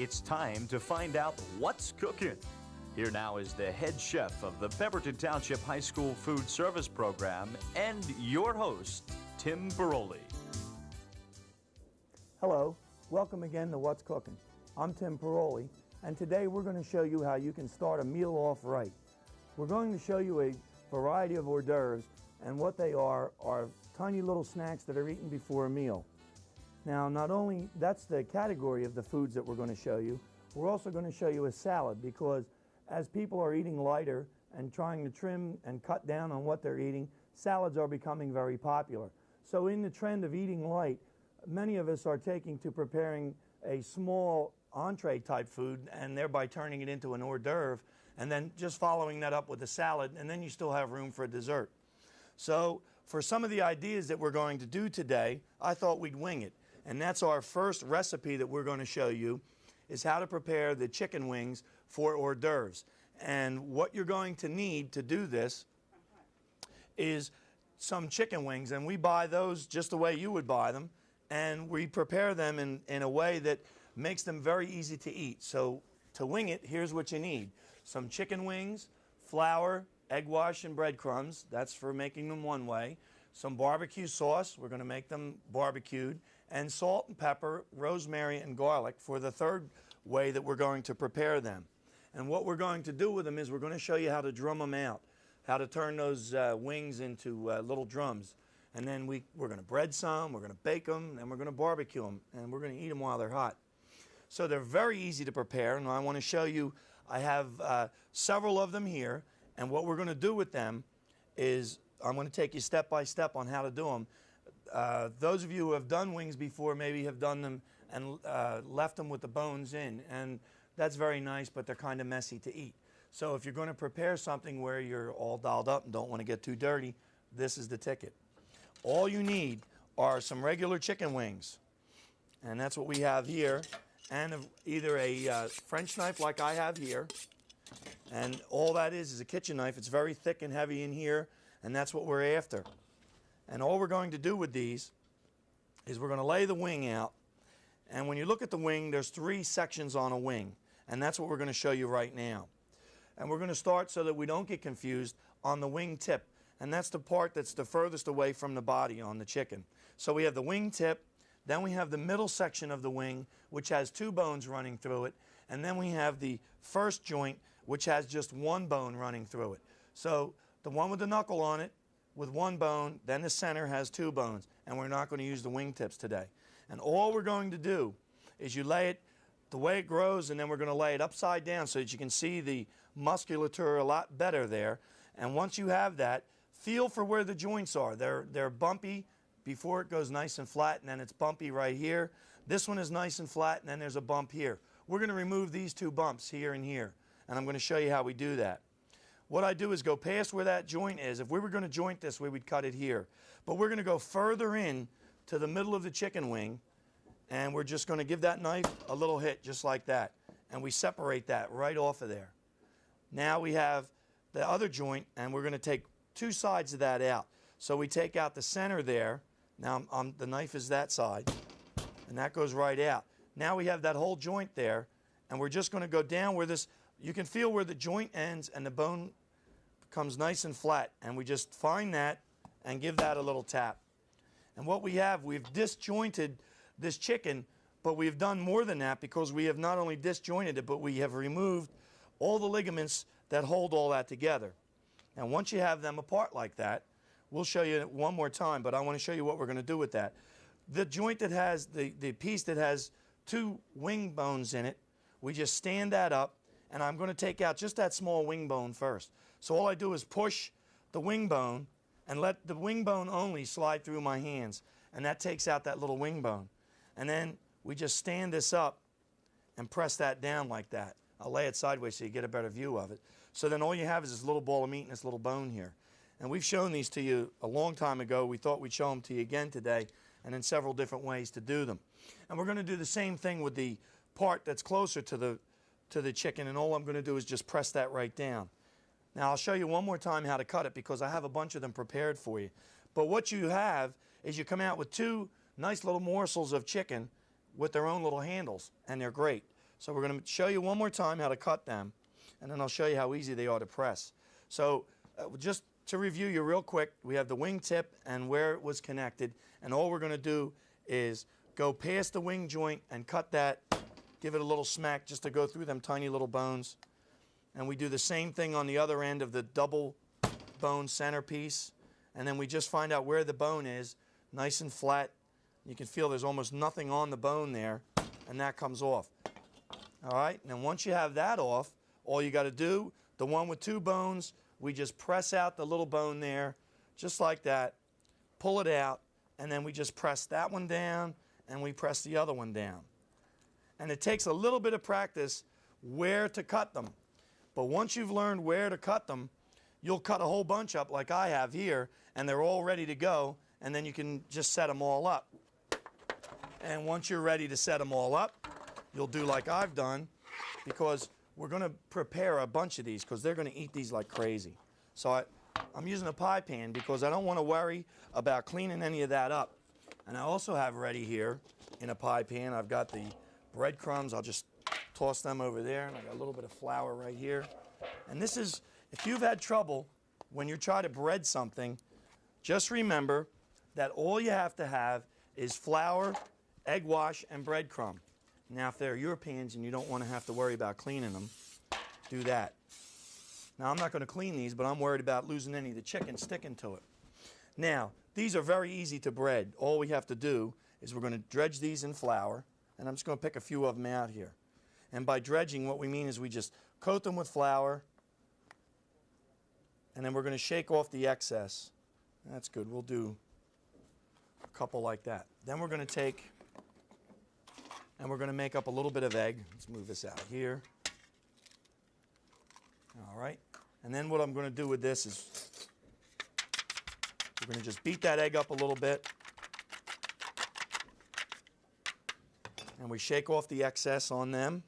It's time to find out what's cooking. Here now is the head chef of the Pemberton Township High School Food Service Program and your host, Tim Paroli. Hello, welcome again to What's Cooking. I'm Tim Paroli, and today we're going to show you how you can start a meal off right. We're going to show you a variety of hors d'oeuvres, and what they are tiny little snacks that are eaten before a meal. Now, not only that's the category of the foods that we're going to show you, we're also going to show you a salad, because as people are eating lighter and trying to trim and cut down on what they're eating, salads are becoming very popular. So in the trend of eating light, many of us are taking to preparing a small entree type food and thereby turning it into an hors d'oeuvre, and then just following that up with a salad, and then you still have room for a dessert. So for some of the ideas that we're going to do today, I thought we'd wing it. And that's our first recipe that we're going to show you, is how to prepare the chicken wings for hors d'oeuvres. And what you're going to need to do this is some chicken wings, and we buy those just the way you would buy them, and we prepare them in a way that makes them very easy to eat. So to wing it, here's what you need: some chicken wings, flour, egg wash, and breadcrumbs. That's for making them one way. Some barbecue sauce, we're going to make them barbecued, and salt and pepper, rosemary, and garlic for the third way that we're going to prepare them. And what we're going to do with them is we're going to show you how to drum them out, how to turn those wings into little drums. And then we're going to bread some, we're going to bake them, and we're going to barbecue them, and we're going to eat them while they're hot. So they're very easy to prepare, and I want to show you, I have several of them here, and what we're going to do with them is I'm going to take you step by step on how to do them. Those of you who have done wings before maybe have done them and left them with the bones in, and that's very nice, but they're kind of messy to eat. So if you're going to prepare something where you're all dolled up and don't want to get too dirty, this is the ticket. All you need are some regular chicken wings, and that's what we have here, and either a French knife like I have here, and all that is a kitchen knife. It's very thick and heavy in here, and that's what we're after. And all we're going to do with these is we're going to lay the wing out, and when you look at the wing, there's 3 sections on a wing, and that's what we're going to show you right now. And we're going to start, so that we don't get confused, on the wing tip, and that's the part that's the furthest away from the body on the chicken. So we have the wing tip, then we have the middle section of the wing, which has 2 bones running through it, and then we have the first joint, which has just 1 bone running through it. So the one with the knuckle on it with 1 bone, then the center has 2 bones, and we're not going to use the wing tips today. And all we're going to do is you lay it the way it grows, and then we're going to lay it upside down so that you can see the musculature a lot better there. And once you have that, feel for where the joints are. They're bumpy before it goes nice and flat, and then it's bumpy right here. This one is nice and flat, and then there's a bump here. We're going to remove these 2 bumps here and here, and I'm going to show you how we do that. What I do is go past where that joint is. If we were going to joint this, we would cut it here. But we're going to go further in to the middle of the chicken wing, and we're just going to give that knife a little hit just like that, and we separate that right off of there. Now we have the other joint, and we're going to take 2 sides of that out. So we take out the center there. Now the knife is that side, and that goes right out. Now we have that whole joint there, and we're just going to go down where this, you can feel where the joint ends and the bone comes nice and flat, and we just find that and give that a little tap. And what we have, we've disjointed this chicken, but we've done more than that, because we have not only disjointed it, but we have removed all the ligaments that hold all that together. And once you have them apart like that, we'll show you one more time, but I want to show you what we're going to do with that. The joint that has, the piece that has 2 wing bones in it, we just stand that up, and I'm going to take out just that small wing bone first. So all I do is push the wing bone and let the wing bone only slide through my hands, and that takes out that little wing bone. And then we just stand this up and press that down like that. I'll lay it sideways so you get a better view of it. So then all you have is this little ball of meat and this little bone here. And we've shown these to you a long time ago. We thought we'd show them to you again today, and in several different ways to do them. And we're going to do the same thing with the part that's closer to the chicken, and all I'm going to do is just press that right down. Now I'll show you one more time how to cut it, because I have a bunch of them prepared for you. But what you have is you come out with 2 nice little morsels of chicken with their own little handles, and they're great. So we're going to show you one more time how to cut them, and then I'll show you how easy they are to press. So just to review you real quick, we have the wing tip and where it was connected, and all we're going to do is go past the wing joint and cut that, give it a little smack just to go through them tiny little bones. And we do the same thing on the other end of the double bone centerpiece, and then we just find out where the bone is, nice and flat. You can feel there's almost nothing on the bone there, and that comes off. All right, and then once you have that off, all you got to do, the one with two bones, we just press out the little bone there, just like that, pull it out, and then we just press that one down, and we press the other one down. And it takes a little bit of practice where to cut them. But once you've learned where to cut them, you'll cut a whole bunch up like I have here, and they're all ready to go, and then you can just set them all up. And once you're ready to set them all up, you'll do like I've done, because we're going to prepare a bunch of these because they're going to eat these like crazy. So I'm using a pie pan because I don't want to worry about cleaning any of that up. And I also have ready here in a pie pan, I've got the breadcrumbs. I'll just toss them over there, and I got a little bit of flour right here. And this is, if you've had trouble when you're trying to bread something, just remember that all you have to have is flour, egg wash, and breadcrumb. Now, if they're your pans and you don't want to have to worry about cleaning them, do that. Now, I'm not going to clean these, but I'm worried about losing any of the chicken sticking to it. Now, these are very easy to bread. All we have to do is we're going to dredge these in flour, and I'm just going to pick a few of them out here. And by dredging, what we mean is we just coat them with flour, and then we're going to shake off the excess. That's good. We'll do a couple like that. Then we're going to take, and we're going to make up a little bit of egg. Let's move this out here. All right. And then what I'm going to do with this is we're going to just beat that egg up a little bit. And we shake off the excess on them.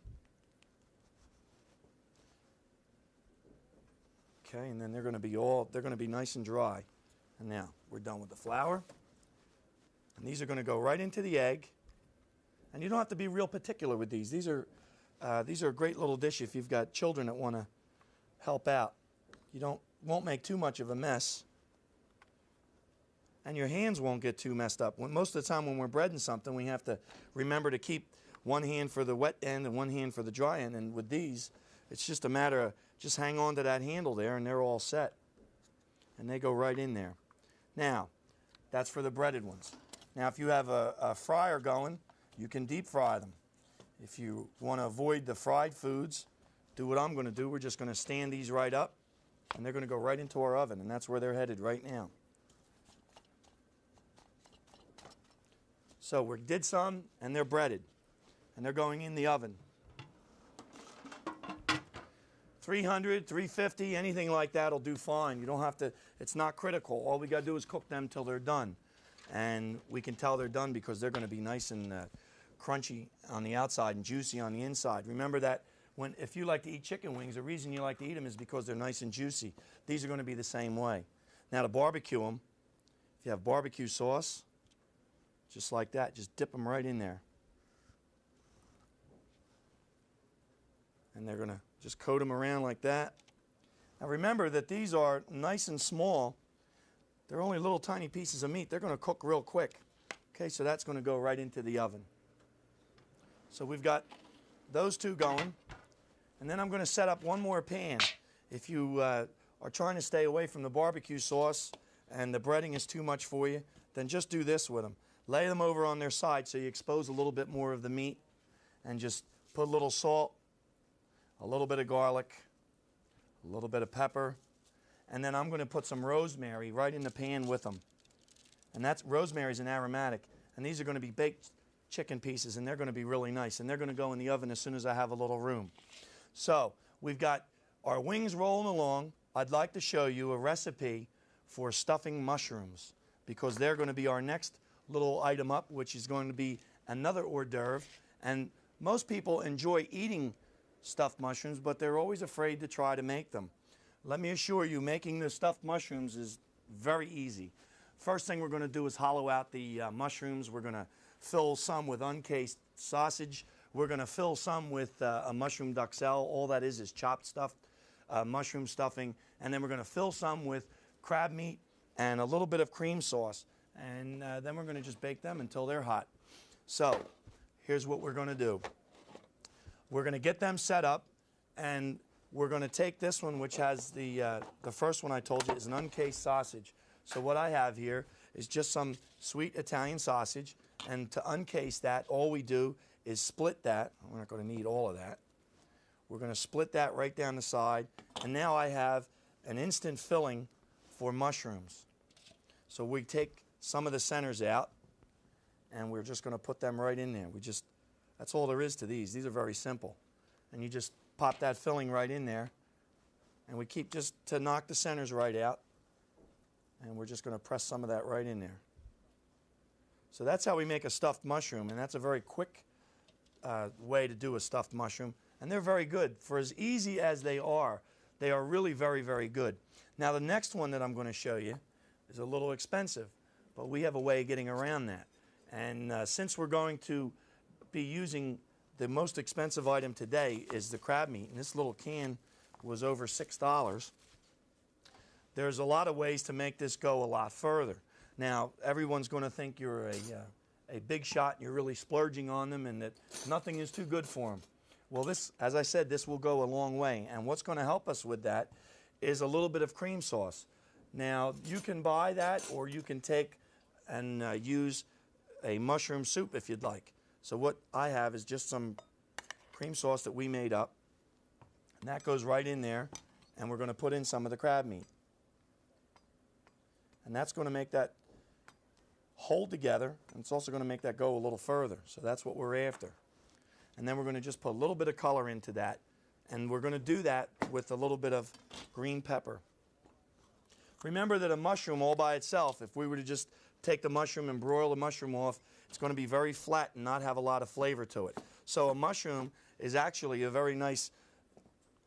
Okay, and then they're going to be nice and dry. And now we're done with the flour. And these are going to go right into the egg. And you don't have to be real particular with these. These are a great little dish if you've got children that want to help out. You won't make too much of a mess. And your hands won't get too messed up. Most of the time when we're breading something, we have to remember to keep one hand for the wet end and one hand for the dry end. And with these, it's just a matter of just hang on to that handle there and they're all set. And they go right in there. Now, that's for the breaded ones. Now, if you have a fryer going, you can deep fry them. If you want to avoid the fried foods, do what I'm going to do. We're just going to stand these right up, and they're going to go right into our oven, and that's where they're headed right now. So we did some, and they're breaded, and they're going in the oven. 300, 350, anything like that will do fine. You don't have to, it's not critical. All we got to do is cook them till they're done. And we can tell they're done because they're going to be nice and crunchy on the outside and juicy on the inside. Remember that if you like to eat chicken wings, the reason you like to eat them is because they're nice and juicy. These are going to be the same way. Now to barbecue them, if you have barbecue sauce, just like that, just dip them right in there. And they're going to just coat them around like that. Now remember that these are nice and small. They're only little tiny pieces of meat. They're going to cook real quick. Okay, so that's going to go right into the oven. So we've got those two going. And then I'm going to set up one more pan. If you are trying to stay away from the barbecue sauce and the breading is too much for you, then just do this with them. Lay them over on their side so you expose a little bit more of the meat. And just put a little salt, a little bit of garlic, a little bit of pepper. And then I'm going to put some rosemary right in the pan with them. And rosemary is an aromatic. And these are going to be baked chicken pieces, and they're going to be really nice. And they're going to go in the oven as soon as I have a little room. So we've got our wings rolling along. I'd like to show you a recipe for stuffing mushrooms because they're going to be our next little item up, which is going to be another hors d'oeuvre. And most people enjoy eating stuffed mushrooms, but they're always afraid to try to make them. Let me assure you, making the stuffed mushrooms is very easy. First thing we're going to do is hollow out the mushrooms. We're going to fill some with uncased sausage. We're going to fill some with a mushroom duxelle. All that is chopped stuffed mushroom stuffing. And then we're going to fill some with crab meat and a little bit of cream sauce. And then we're going to just bake them until they're hot. So here's what we're going to do. We're going to get them set up, and we're going to take this one, which has the first one I told you is an uncased sausage. So what I have here is just some sweet Italian sausage, and to uncase that, all we do is split that. We're not going to need all of that. We're going to split that right down the side, and now I have an instant filling for mushrooms. So we take some of the centers out, and we're just going to put them right in there. That's all there is to these. These are very simple. And you just pop that filling right in there, and we keep just to knock the centers right out, and we're just going to press some of that right in there. So that's how we make a stuffed mushroom, and that's a very quick way to do a stuffed mushroom, and they're very good. For as easy as they are really very, very good. Now the next one that I'm going to show you is a little expensive, but we have a way of getting around that. And since we're going to be using the most expensive item today is the crab meat, and this little can was over $6. There's a lot of ways to make this go a lot further. Now, everyone's going to think you're a big shot and you're really splurging on them and that nothing is too good for them. Well, this, as I said, this will go a long way. And what's going to help us with that is a little bit of cream sauce. Now, you can buy that, or you can take and use a mushroom soup if you'd like. So what I have is just some cream sauce that we made up. And that goes right in there. And we're going to put in some of the crab meat. And that's going to make that hold together. And it's also going to make that go a little further. So that's what we're after. And then we're going to just put a little bit of color into that. And we're going to do that with a little bit of green pepper. Remember that a mushroom all by itself, if we were to just take the mushroom and broil the mushroom off, it's going to be very flat and not have a lot of flavor to it. So a mushroom is actually a very nice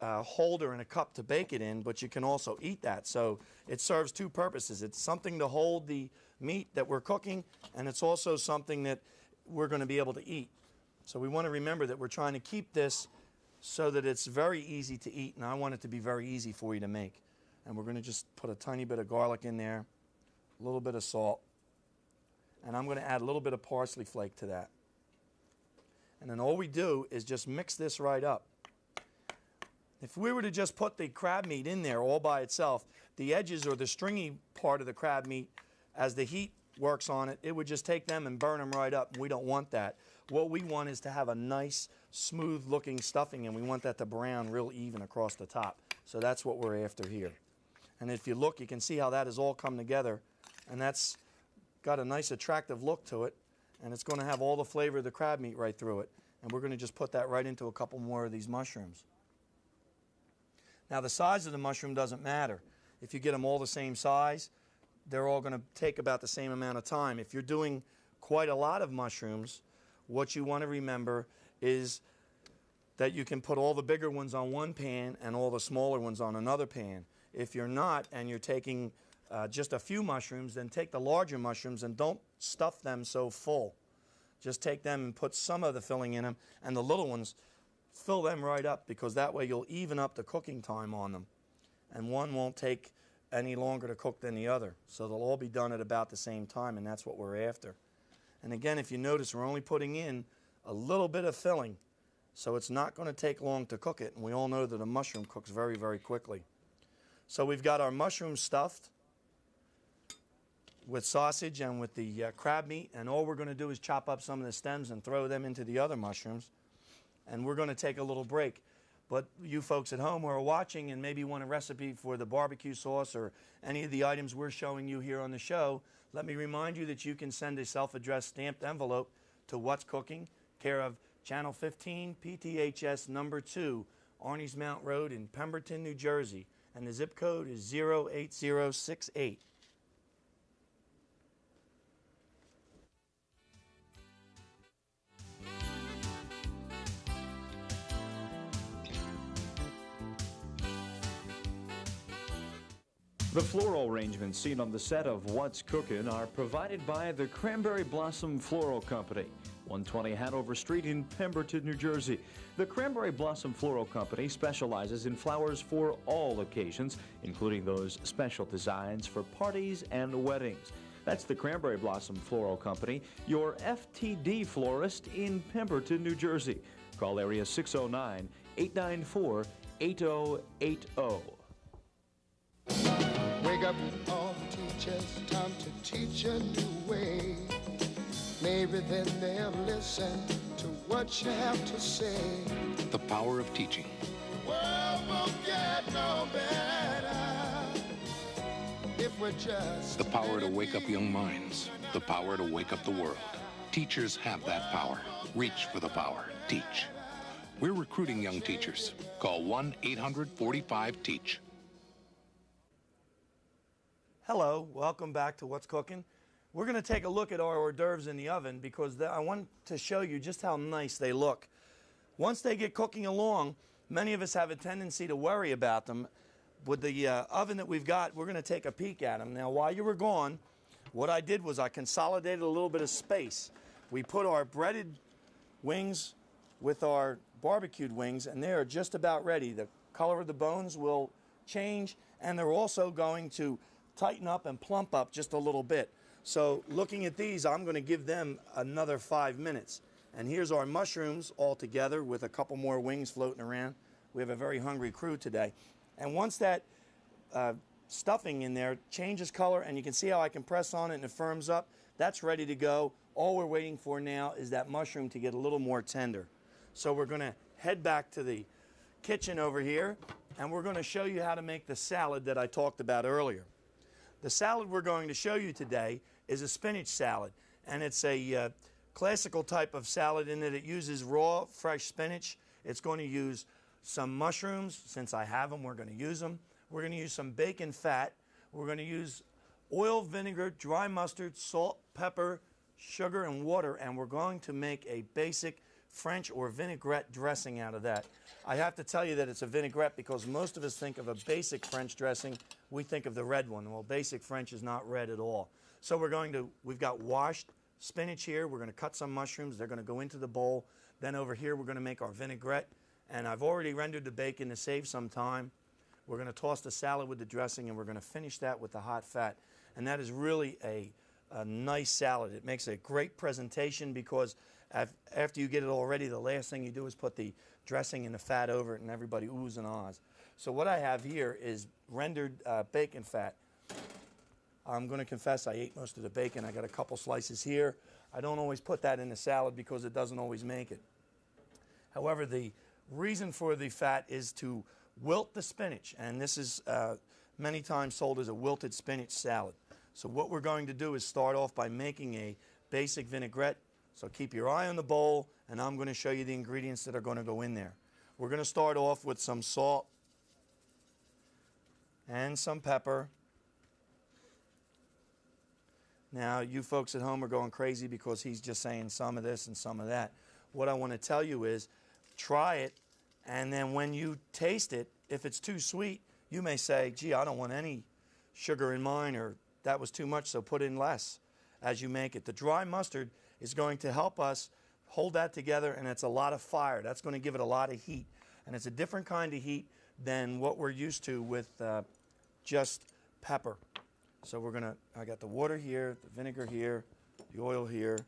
holder and a cup to bake it in, but you can also eat that. So it serves two purposes. It's something to hold the meat that we're cooking, and it's also something that we're going to be able to eat. So we want to remember that we're trying to keep this so that it's very easy to eat, and I want it to be very easy for you to make. And we're going to just put a tiny bit of garlic in there, a little bit of salt, and I'm going to add a little bit of parsley flake to that. And then all we do is just mix this right up. If we were to just put the crab meat in there all by itself, the edges or the stringy part of the crab meat, as the heat works on it, it would just take them and burn them right up, and we don't want that. What we want is to have a nice, smooth-looking stuffing, and we want that to brown real even across the top. So that's what we're after here. And if you look, you can see how that has all come together, and that's got a nice, attractive look to it, and it's going to have all the flavor of the crab meat right through it. And we're going to just put that right into a couple more of these mushrooms. Now, the size of the mushroom doesn't matter. If you get them all the same size, they're all going to take about the same amount of time. If you're doing quite a lot of mushrooms, what you want to remember is that you can put all the bigger ones on one pan and all the smaller ones on another pan. If you're not, and you're taking just a few mushrooms, then take the larger mushrooms and don't stuff them so full. Just take them and put some of the filling in them, and the little ones, fill them right up, because that way you'll even up the cooking time on them. And one won't take any longer to cook than the other. So they'll all be done at about the same time, and that's what we're after. And again, if you notice, we're only putting in a little bit of filling, so it's not going to take long to cook it. And we all know that a mushroom cooks very, very quickly. So we've got our mushroom stuffed with sausage and with the crab meat, and all we're going to do is chop up some of the stems and throw them into the other mushrooms. And we're going to take a little break. But you folks at home who are watching and maybe want a recipe for the barbecue sauce or any of the items we're showing you here on the show, let me remind you that you can send a self-addressed stamped envelope to What's Cooking, care of Channel 15, PTHS number 2, Arnie's Mount Road in Pemberton, New Jersey. And the zip code is 08068. The floral arrangements seen on the set of What's Cooking are provided by the Cranberry Blossom Floral Company. 120 Hanover Street in Pemberton, New Jersey. The Cranberry Blossom Floral Company specializes in flowers for all occasions, including those special designs for parties and weddings. That's the Cranberry Blossom Floral Company, your FTD florist in Pemberton, New Jersey. Call area 609-894-8080. Wake up all the teachers, time to teach a new way. Maybe then they'll listen to what you have to say. The power of teaching. The world won't get no better if we're just... The power to wake up young minds. The power to wake up the world. Teachers have that power. Reach for the power. Teach. We're recruiting young teachers. Call 1-800-45-TEACH. Hello, welcome back to What's Cooking. We're going to take a look at our hors d'oeuvres in the oven because I want to show you just how nice they look. Once they get cooking along, many of us have a tendency to worry about them. With the oven that we've got, we're going to take a peek at them. Now, while you were gone, what I did was I consolidated a little bit of space. We put our breaded wings with our barbecued wings, and they are just about ready. The color of the bones will change, and they're also going to tighten up and plump up just a little bit. So looking at these, I'm going to give them another 5 minutes. And here's our mushrooms all together with a couple more wings floating around. We have a very hungry crew today. And once that stuffing in there changes color, and you can see how I can press on it and it firms up, that's ready to go. All we're waiting for now is that mushroom to get a little more tender. So we're going to head back to the kitchen over here, and we're going to show you how to make the salad that I talked about earlier. The salad we're going to show you today is a spinach salad, and it's a classical type of salad in that it uses raw, fresh spinach. It's going to use some mushrooms. Since I have them, we're going to use them. We're going to use some bacon fat. We're going to use oil, vinegar, dry mustard, salt, pepper, sugar, and water, and we're going to make a basic French or vinaigrette dressing out of that. I have to tell you that it's a vinaigrette because most of us think of a basic French dressing. We think of the red one. Well, basic French is not red at all. So we've got washed spinach here. We're going to cut some mushrooms. They're going to go into the bowl. Then over here, we're going to make our vinaigrette. And I've already rendered the bacon to save some time. We're going to toss the salad with the dressing, and we're going to finish that with the hot fat. And that is really a nice salad. It makes a great presentation because after you get it all ready, the last thing you do is put the dressing and the fat over it, and everybody oohs and ahs. So what I have here is rendered bacon fat. I'm going to confess I ate most of the bacon. I got a couple slices here. I don't always put that in the salad because it doesn't always make it. However, the reason for the fat is to wilt the spinach, and this is many times sold as a wilted spinach salad. So what we're going to do is start off by making a basic vinaigrette. So keep your eye on the bowl, and I'm going to show you the ingredients that are going to go in there. We're going to start off with some salt and some pepper. Now, you folks at home are going crazy because he's just saying some of this and some of that. What I want to tell you is try it, and then when you taste it, if it's too sweet, you may say, gee, I don't want any sugar in mine, or that was too much, so put in less as you make it. The dry mustard is going to help us hold that together, and it's a lot of fire. That's going to give it a lot of heat, and it's a different kind of heat than what we're used to with just pepper. So I got the water here, the vinegar here, the oil here.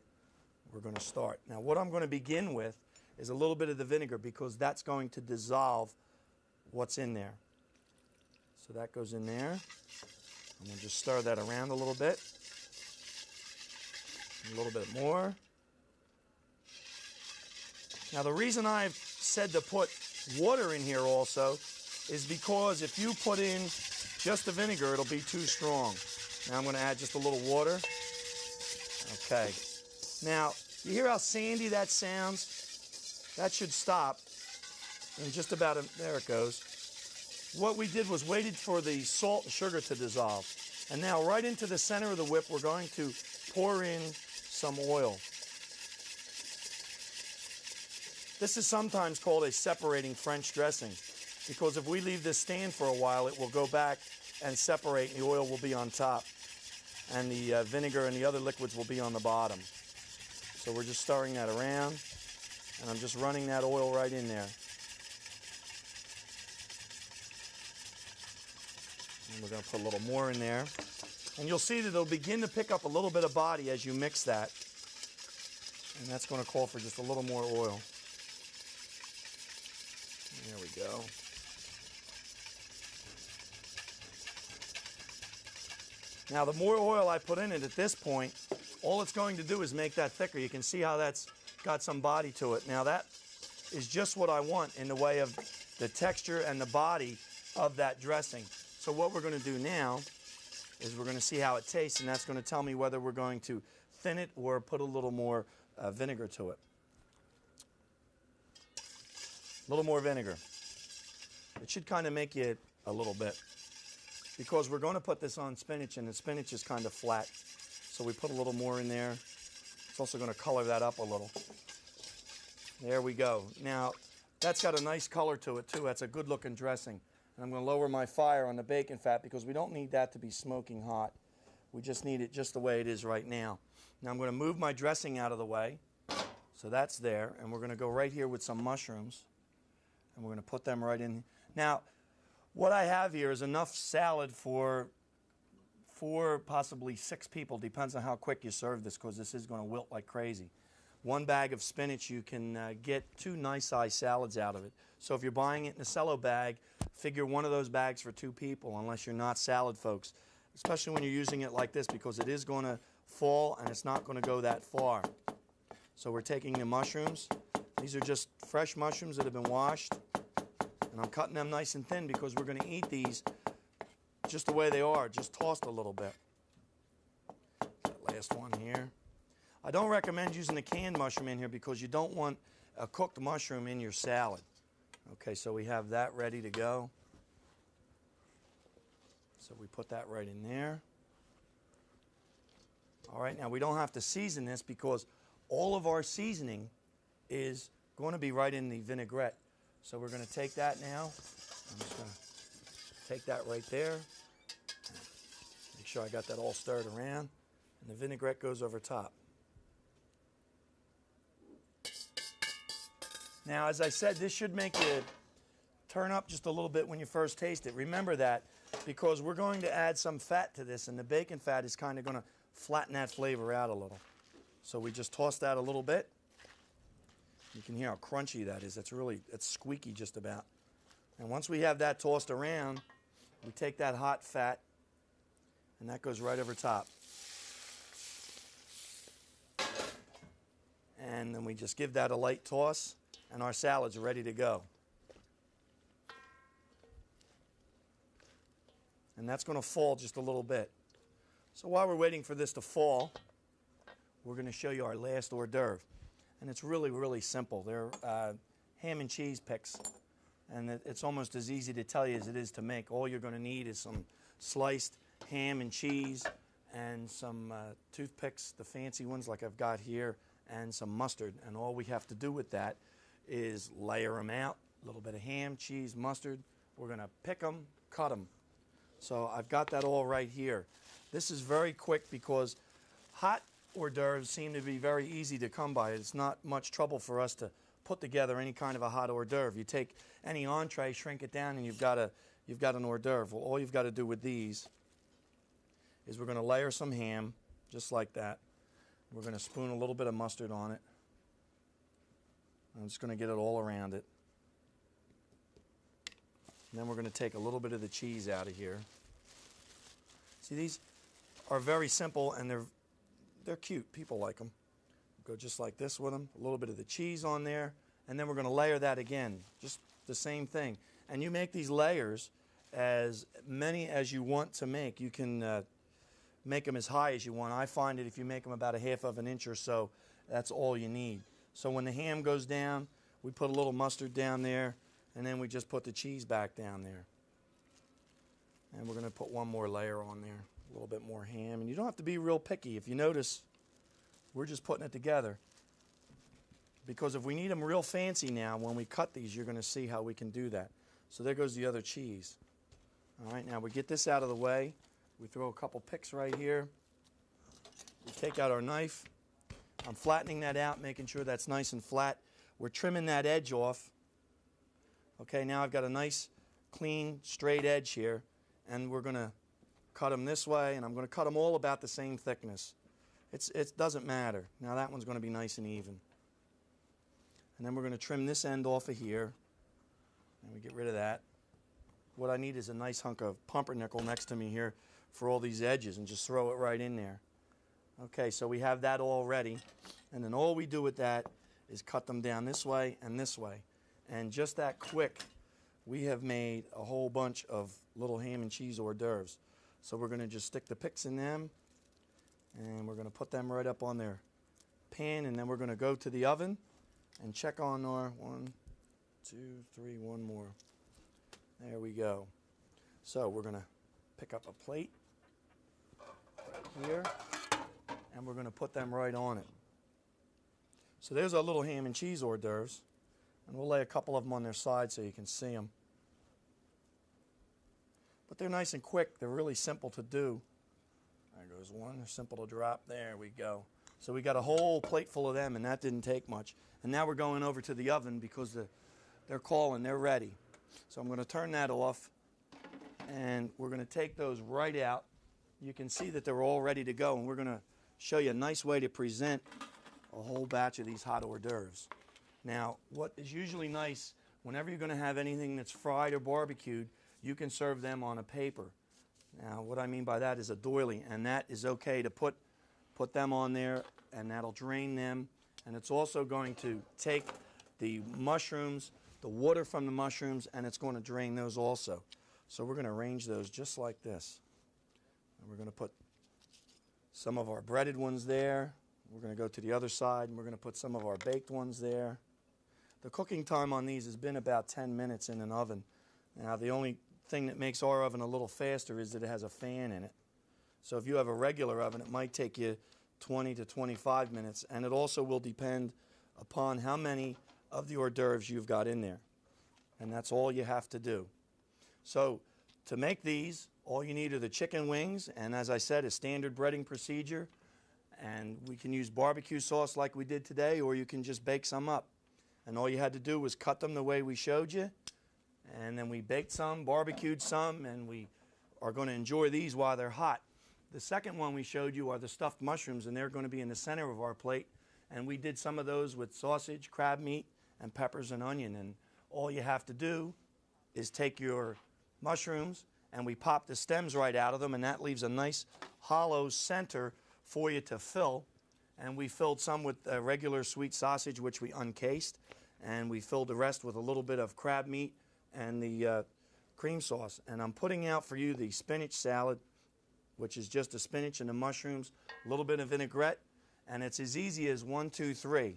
We're going to start. Now what I'm going to begin with is a little bit of the vinegar because that's going to dissolve what's in there. So that goes in there. I'm going to just stir that around a little bit. A little bit more. Now the reason I've said to put water in here also is because if you put in just the vinegar, it'll be too strong. Now I'm going to add just a little water. Okay. Now, you hear how sandy that sounds? That should stop in just about there it goes. What we did was waited for the salt and sugar to dissolve. And now right into the center of the whip, we're going to pour in some oil. This is sometimes called a separating French dressing because if we leave this stand for a while, it will go back and separate, and the oil will be on top, and the vinegar and the other liquids will be on the bottom. So So we're just stirring that around, and I'm just running that oil right in there. And we're going to put a little more in there. And you'll see that it'll begin to pick up a little bit of body as you mix that. And that's going to call for just a little more oil. There we go. Now the more oil I put in it at this point, all it's going to do is make that thicker. You can see how that's got some body to it. Now that is just what I want in the way of the texture and the body of that dressing. So what we're going to do now is we're going to see how it tastes, and that's going to tell me whether we're going to thin it or put a little more vinegar to it. A little more vinegar. It should kind of make you a little bit, because we're going to put this on spinach, and the spinach is kind of flat. So we put a little more in there. It's also going to color that up a little. There we go. Now, that's got a nice color to it too. That's a good looking dressing. And I'm going to lower my fire on the bacon fat because we don't need that to be smoking hot. We just need it just the way it is right now. Now I'm going to move my dressing out of the way. So that's there. And we're going to go right here with some mushrooms. And we're going to put them right in. Now, what I have here is enough salad for 4, possibly 6 people. Depends on how quick you serve this, because this is going to wilt like crazy. 1 bag of spinach, you can get 2 nice-sized salads out of it. So if you're buying it in a cello bag, figure one of those bags for 2 people, unless you're not salad folks, especially when you're using it like this, because it is going to fall and it's not going to go that far. So we're taking the mushrooms. These are just fresh mushrooms that have been washed, and I'm cutting them nice and thin because we're going to eat these just the way they are, just tossed a little bit. That last one here. I don't recommend using a canned mushroom in here because you don't want a cooked mushroom in your salad. Okay, so we have that ready to go. So we put that right in there. All right, now we don't have to season this because all of our seasoning is going to be right in the vinaigrette. So we're going to take that now. I'm just going to take that right there. Make sure I got that all stirred around. And the vinaigrette goes over top. Now, as I said, this should make you turn up just a little bit when you first taste it. Remember that, because we're going to add some fat to this, and the bacon fat is kind of going to flatten that flavor out a little. So we just toss that a little bit. You can hear how crunchy that is. It's squeaky just about. And once we have that tossed around, we take that hot fat, and that goes right over top. And then we just give that a light toss, and our salad's ready to go. And that's going to fall just a little bit. So while we're waiting for this to fall, we're going to show you our last hors d'oeuvre. And it's really, really simple. They're ham and cheese picks. And it's almost as easy to tell you as it is to make. All you're going to need is some sliced ham and cheese and some toothpicks, the fancy ones like I've got here, and some mustard. And all we have to do with that is layer them out, a little bit of ham, cheese, mustard. We're going to pick them, cut them. So I've got that all right here. This is very quick because hot hors d'oeuvres seem to be very easy to come by. It's not much trouble for us to put together any kind of a hot hors d'oeuvre. You take any entree, shrink it down, and you've got an hors d'oeuvre. Well, all you've got to do with these is we're going to layer some ham, just like that. We're going to spoon a little bit of mustard on it. I'm just going to get it all around it. And then we're going to take a little bit of the cheese out of here. See, these are very simple, and they're cute. People like them. Go just like this with them. A little bit of the cheese on there. And then we're going to layer that again. Just the same thing. And you make these layers as many as you want to make. You can make them as high as you want. I find that if you make them about 1/2 of an inch or so, that's all you need. So when the ham goes down, we put a little mustard down there, and then we just put the cheese back down there. And we're going to put one more layer on there, a little bit more ham. And you don't have to be real picky. If you notice, we're just putting it together. Because if we need them real fancy now, when we cut these, you're going to see how we can do that. So there goes the other cheese. All right, now we get this out of the way. We throw a couple picks right here. We take out our knife. I'm flattening that out, making sure that's nice and flat. We're trimming that edge off. Okay, now I've got a nice, clean, straight edge here, and we're going to cut them this way, and I'm going to cut them all about the same thickness. It doesn't matter. Now that one's going to be nice and even. And then we're going to trim this end off of here, and we get rid of that. What I need is a nice hunk of pumpernickel next to me here for all these edges, and just throw it right in there. Okay, so we have that all ready, and then all we do with that is cut them down this way and this way. And just that quick, we have made a whole bunch of little ham and cheese hors d'oeuvres. So we're going to just stick the picks in them, and we're going to put them right up on their pan, and then we're going to go to the oven and check on our 1, 2, 3, one more. There we go. So we're going to pick up a plate here, and we're going to put them right on it. So there's our little ham and cheese hors d'oeuvres, and we'll lay a couple of them on their side so you can see them. But they're nice and quick. They're really simple to do. There goes one. They're simple to drop. There we go. So we got a whole plate full of them, and that didn't take much. And now we're going over to the oven because they're calling. They're ready. So I'm going to turn that off, and we're going to take those right out. You can see that they're all ready to go, and we're going to show you a nice way to present a whole batch of these hot hors d'oeuvres. Now, what is usually nice, whenever you're going to have anything that's fried or barbecued, you can serve them on a paper. Now, what I mean by that is a doily, and that is okay to put them on there, and that'll drain them. And it's also going to take the mushrooms, the water from the mushrooms, and it's going to drain those also. So we're going to arrange those just like this. And we're going to put some of our breaded ones there. We're going to go to the other side, and we're going to put some of our baked ones there. The cooking time on these has been about 10 minutes in an oven. Now, the only thing that makes our oven a little faster is that it has a fan in it. So if you have a regular oven, it might take you 20 to 25 minutes, and it also will depend upon how many of the hors d'oeuvres you've got in there. And that's all you have to do. So to make these, all you need are the chicken wings, and as I said, a standard breading procedure. And we can use barbecue sauce like we did today, or you can just bake some up. And all you had to do was cut them the way we showed you, and then we baked some, barbecued some, and we are going to enjoy these while they're hot. The second one we showed you are the stuffed mushrooms, and they're going to be in the center of our plate. And we did some of those with sausage, crab meat, and peppers and onion. And all you have to do is take your mushrooms, and we pop the stems right out of them, and that leaves a nice hollow center for you to fill. And we filled some with regular sweet sausage, which we uncased, and we filled the rest with a little bit of crab meat and the cream sauce. And I'm putting out for you the spinach salad, which is just the spinach and the mushrooms, a little bit of vinaigrette, and it's as easy as 1, 2, 3.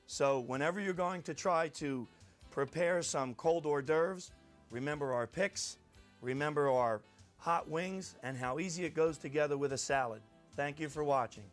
So whenever you're going to try to prepare some cold hors d'oeuvres, remember our picks, remember our hot wings, and how easy it goes together with a salad. Thank you for watching.